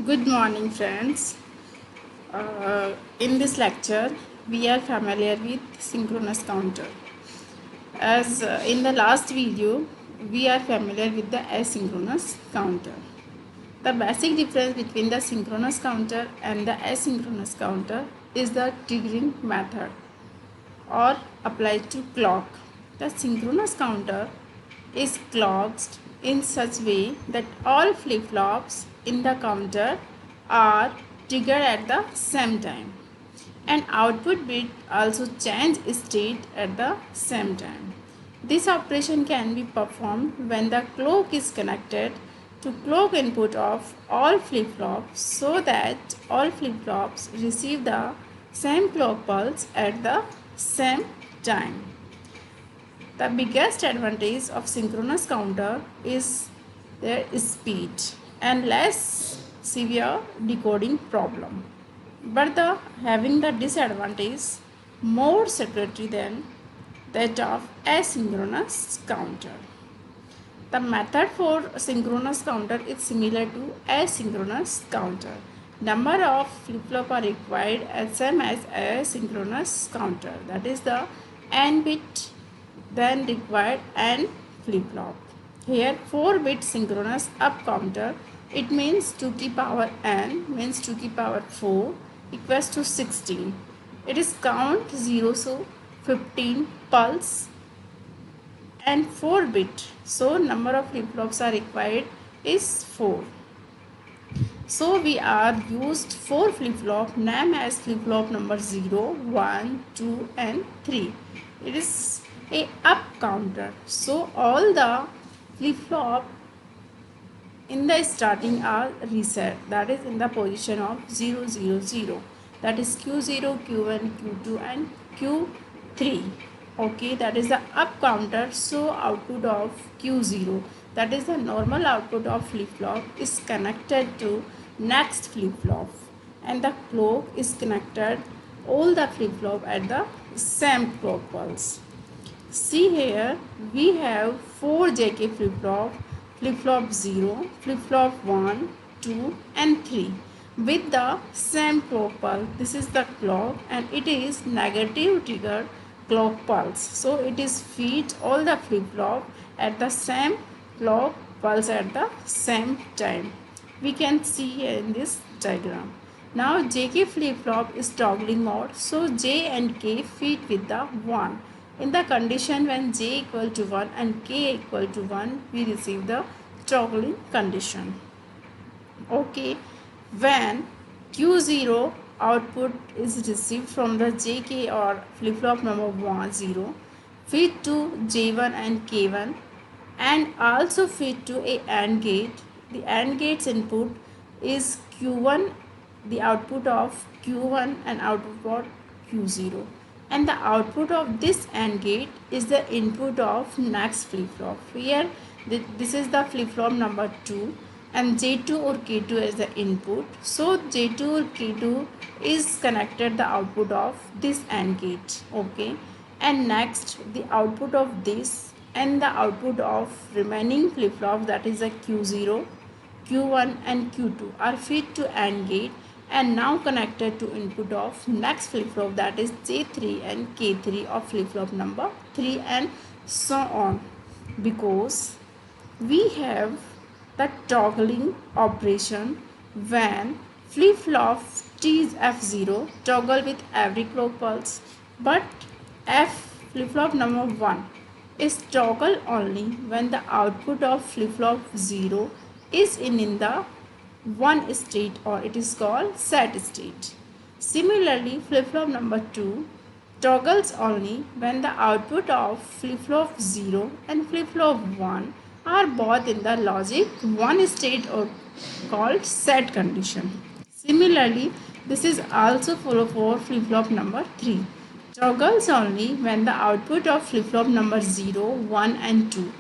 Good morning, friends. In this lecture, we are familiar with synchronous counter. As in the last video, we are familiar with the asynchronous counter. The basic difference between the synchronous counter and the asynchronous counter is the triggering method or applied to clock. The synchronous counter is clocked in such way that all flip-flops in the counter are triggered at the same time, and output bit also change state at the same time. This operation can be performed when the clock is connected to clock input of all flip-flops so that all flip-flops receive the same clock pulse at the same time. The biggest advantage of synchronous counter is their speed and less severe decoding problem. But having the disadvantage more security than that of asynchronous counter. The method for synchronous counter is similar to asynchronous counter. Number of flip-flop are required as same as asynchronous counter. That is the n bit then required n flip-flop. Here 4-bit synchronous up counter, it means 2 to the power n means 2 to the power 4 equals to 16. It is count 0 so 15 pulse and 4-bit, so number of flip-flops are required is 4. So we are used 4 flip-flop name as flip-flop number 0, 1, 2 and 3. It is a up counter, so all the flip-flop in the starting are reset, that is in the position of 0 0 0, that is q0, q1, q2 and q3. Okay, that is the up counter. So output of q0, that is the normal output of flip-flop, is connected to next flip-flop and the clock is connected all the flip-flop at the same clock pulse. See here we have 4 JK flip-flop, flip-flop 0, flip-flop 1, 2 and 3 with the same clock pulse. This is the clock and it is negative trigger clock pulse. So it is feed all the flip-flop at the same clock pulse at the same time. We can see here in this diagram. Now JK flip-flop is toggling mode, so J and K feed with the 1. In the condition when J equal to 1 and K equal to 1, we receive the toggling condition. Okay, when Q0 output is received from the JK or flip-flop number 1, 0, feed to J1 and K1 and also feed to a AND gate. The AND gate's input is Q1, the output of Q1 and output of Q0, and the output of this AND gate is the input of next flip-flop. Here this is the flip-flop number 2 and J2 or K2 as the input. So J2 or K2 is connected the output of this AND gate. Okay, and next the output of this and the output of remaining flip-flops, that is a Q0, Q1 and Q2 are fed to AND gate and now connected to input of next flip-flop, that is J3 and K3 of flip-flop number 3 and so on, because we have the toggling operation when flip-flop T is F0 toggle with every clock pulse, but F flip-flop number 1 is toggle only when the output of flip-flop 0 is in the 1 state, or it is called set state. Similarly, flip-flop number 2 toggles only when the output of flip-flop 0 and flip-flop 1 are both in the logic 1 state or called set condition. Similarly, this is also for flip-flop number 3. Toggles only when the output of flip-flop number 0, 1 and 2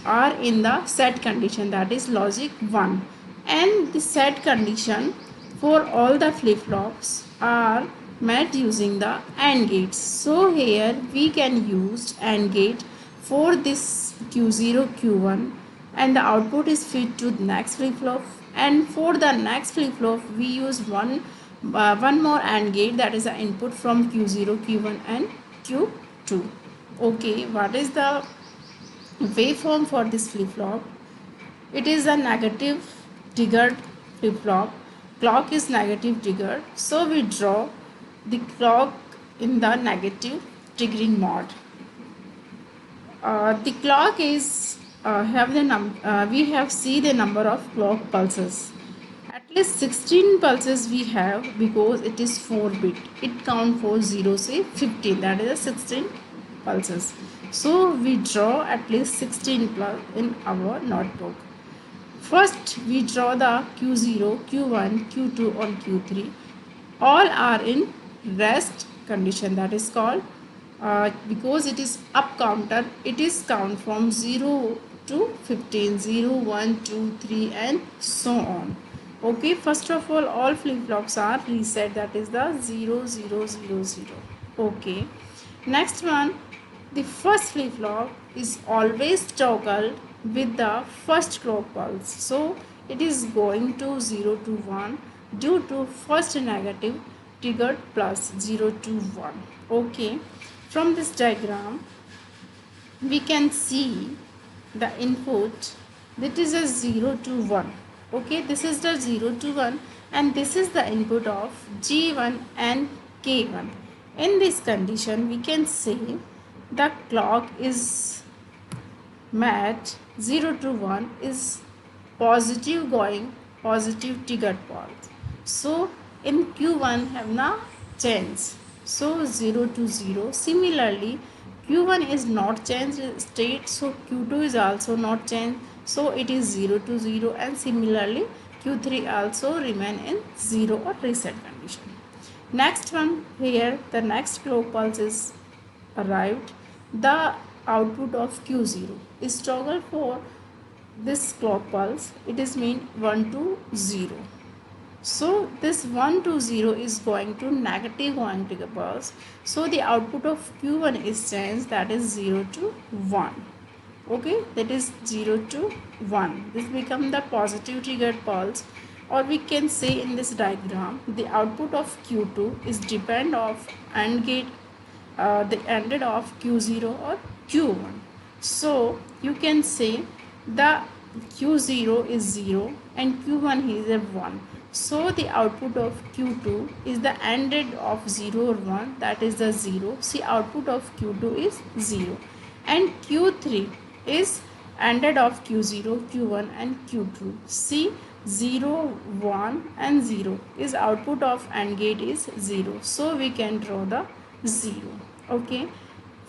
are in the set condition, that is logic 1, and the set condition for all the flip-flops are met using the AND gates. So here we can use AND gate for this Q0, Q1 and the output is fed to the next flip-flop And for the next flip flop we use one more AND gate, that is the input from Q0, Q1 and Q2. Okay, what is the waveform for this flip flop? It is a negative triggered flip flop. Clock is negative triggered, so we draw the clock in the negative triggering mode. The clock is we have see the number of clock pulses. At least 16 pulses we have, because it is 4 bit. It count for 0 say 15, that is a 16 pulses. So we draw at least 16 plus in our notebook. First we draw the Q0, Q1, Q2 or Q3. All are in rest condition, that is called because it is up counter, it is count from 0 to 15, 0, 1, 2, 3 and so on. Okay, first of all flip flops are reset, that is the 0, 0, 0, 0. Okay, next one, the first flip flop is always toggled with the first clock pulse, so it is going to 0 to 1 due to first negative triggered plus 0 to 1. Okay, from this diagram we can see the input, that is a 0 to 1. Okay, this is the 0 to 1 and this is the input of G1 and K1. In this condition we can say the clock is match 0 to 1 is positive going, positive triggered pulse. So in Q1 have now changed, so 0 to 0. Similarly Q1 is not changed state, so Q2 is also not changed, so it is 0 to 0. And similarly Q3 also remain in 0 or reset condition. Next one, here the next clock pulse is arrived. The output of Q0 is toggle for this clock pulse, it is mean 1 to 0. So this 1 to 0 is going to negative one trigger pulse, so the output of Q1 is changed, that is 0 to 1. Okay, that is 0 to 1. This become the positive triggered pulse, or we can say in this diagram the output of Q2 is depend of AND gate, the ANDed of Q0 or Q1. So you can say the Q0 is 0 and Q1 is a 1. So the output of Q2 is the ANDed of 0 or 1, that is the 0. See, output of Q2 is 0. And Q3 is ANDed of Q0, Q1 and Q2. See, 0, 1 and 0 is output of AND gate is 0. So we can draw the 0. Okay.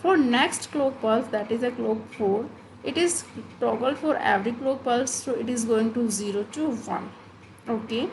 For next clock pulse, that is a clock 4, it is toggle for every clock pulse, so it is going to 0 to 1. Okay,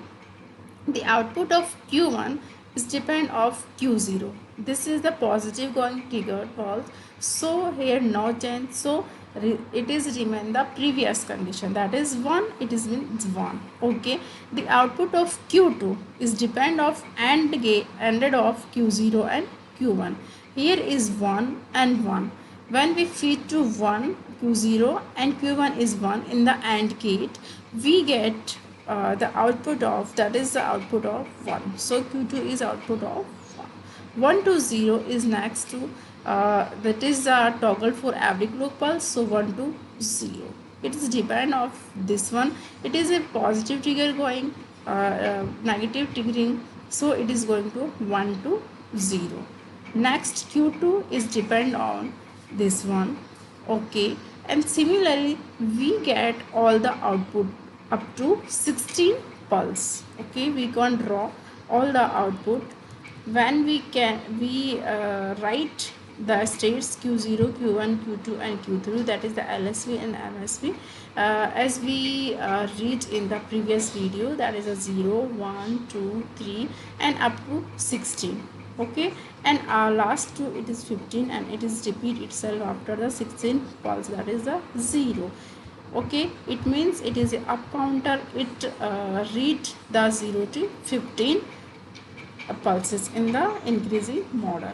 the output of Q1 is depend of Q0. This is the positive going triggered pulse, so here no change, so it is remain the previous condition, that is 1, it is means 1. Okay, the output of Q2 is depend of AND gate ANDed of Q0 and Q1. Here is 1 and 1. When we feed to 1, Q0 and Q1 is 1 in the AND gate, we get the output of, that is the output of 1. So Q2 is output of 1. 1 to 0 is next to, that is the toggle for every clock pulse, so 1 to 0. It is depend of this one. It is a positive trigger going, negative triggering, so it is going to 1 to 0. Next Q2 is depend on this one. Okay, and similarly we get all the output up to 16 pulse. Okay, we can draw all the output. When we write the states Q0, Q1, Q2 and Q3, that is the LSB and MSB, as we read in the previous video, that is a 0, 1, 2, 3 and up to 16. Okay, and our last two, it is 15 and it is repeat itself after the 16 pulse, that is the 0. Okay, it means it is a up counter, it read the 0 to 15 pulses in the increasing model.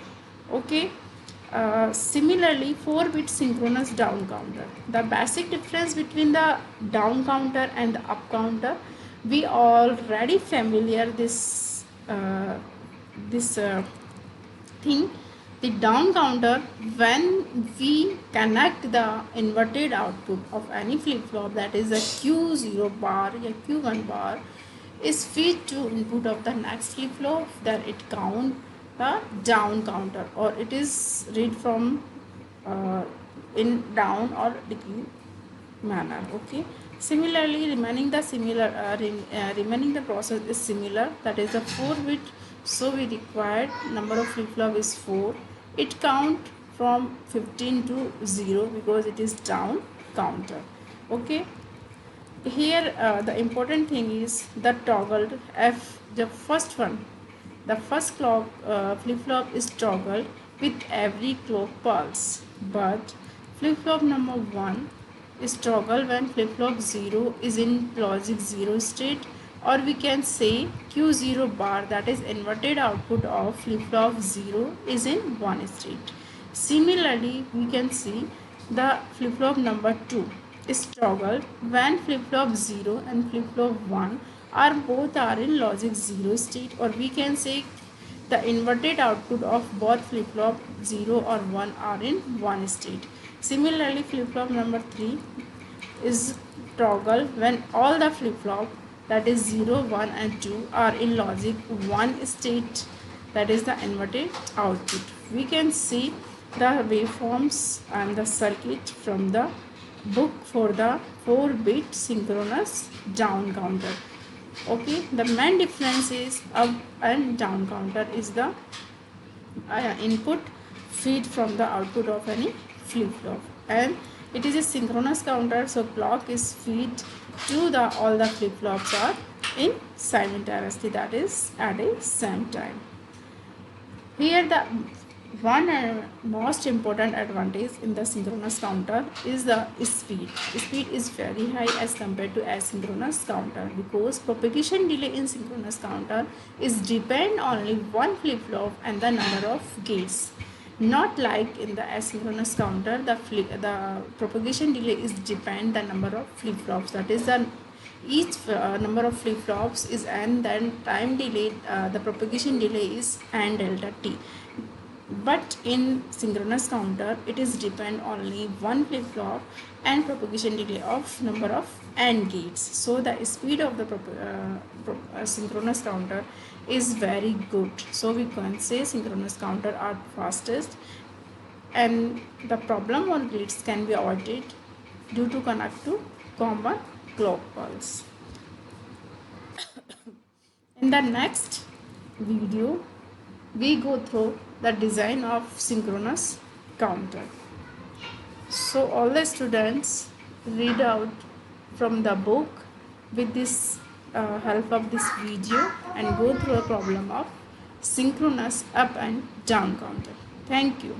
Okay, similarly 4-bit synchronous down counter. The basic difference between the down counter and the up counter, We already familiar this thing. The down counter, when we connect the inverted output of any flip-flop, that is a Q0 bar or Q1 bar, is fed to input of the next flip-flop, then it count the down counter, or it is read from uh, in down or decay manner. Okay, similarly remaining the process is similar, that is a 4 bit, so we required number of flip-flop is 4. It count from 15 to 0 because it is down counter. Okay, here the important thing is the toggled f, the first one, the first clock flip-flop is toggled with every clock pulse, but flip-flop number 1 is toggled when flip-flop 0 is in logic 0 state, or we can say Q0 bar, that is inverted output of flip-flop 0 is in 1 state. Similarly, we can see the flip-flop number 2 is toggled when flip-flop 0 and flip-flop 1 are both are in logic 0 state, or we can say the inverted output of both flip-flop 0 or 1 are in 1 state. Similarly, flip-flop number 3 is toggle when all the flip-flop, that is 0, 1 and 2 are in logic 1 state, that is the inverted output. We can see the waveforms and the circuit from the book for the 4-bit synchronous down counter. Okay, the main difference is up and down counter is the input feed from the output of any flip-flop, and it is a synchronous counter, so clock is feed to the all the flip-flops are in simultaneously, that is at a same time. Here the one most important advantage in the synchronous counter is the speed. Speed is very high as compared to asynchronous counter, because propagation delay in synchronous counter is depend only one flip-flop and the number of gates. Not like in the asynchronous counter, the propagation delay is depend the number of flip-flops, that is the each number of flip-flops is n, then time delay, the propagation delay is n delta t. But in synchronous counter, it is depend only one flip-flop and propagation delay of number of AND gates. So the speed of the synchronous counter is very good. So we can say synchronous counter are fastest, and the problem or glitch can be avoided due to connect to common clock pulse. In the next video, we go through the design of synchronous counter. So all the students read out from the book with this help of this video and go through a problem of synchronous up and down counter. Thank you.